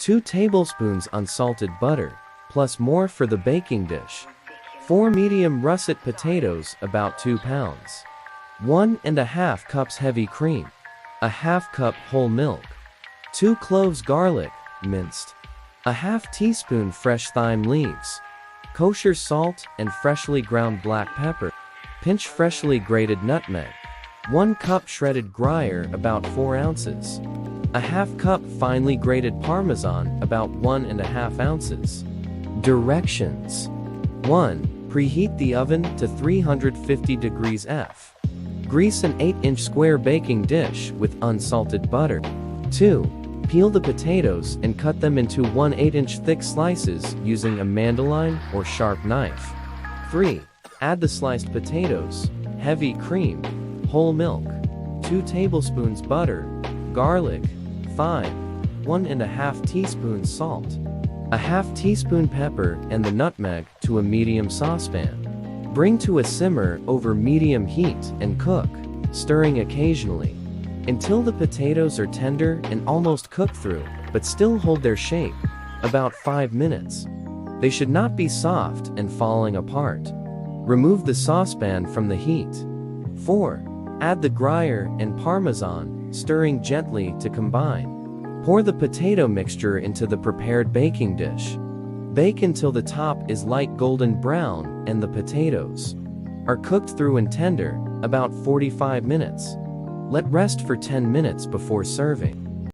2 tablespoons unsalted butter, plus more for the baking dish. 4 medium russet potatoes, about 2 pounds. 1½ cups heavy cream. A ½ cup whole milk. 2 cloves garlic, minced. A ½ teaspoon fresh thyme leaves. Kosher salt and freshly ground black pepper. Pinch freshly grated nutmeg. 1 cup shredded Gruyere, about 4 ounces. A ½ cup finely grated Parmesan, about 1½ ounces. Directions. 1. Preheat the oven to 350 degrees F. Grease an 8-inch square baking dish with unsalted butter. 2. Peel the potatoes and cut them into 1/8-inch thick slices using a mandoline or sharp knife. 3. Add the sliced potatoes, heavy cream, whole milk, 2 tablespoons butter, garlic, thyme, 1½ teaspoon salt, a ½ teaspoon pepper and the nutmeg to a medium saucepan. Bring to a simmer over medium heat and cook, stirring occasionally, until the potatoes are tender and almost cooked through, but still hold their shape, about 5 minutes. They should not be soft and falling apart. Remove the saucepan from the heat. 4. Add the Gruyere and Parmesan, stirring gently to combine. Pour the potato mixture into the prepared baking dish. Bake until the top is light golden brown and the potatoes are cooked through and tender, about 45 minutes. Let rest for 10 minutes before serving.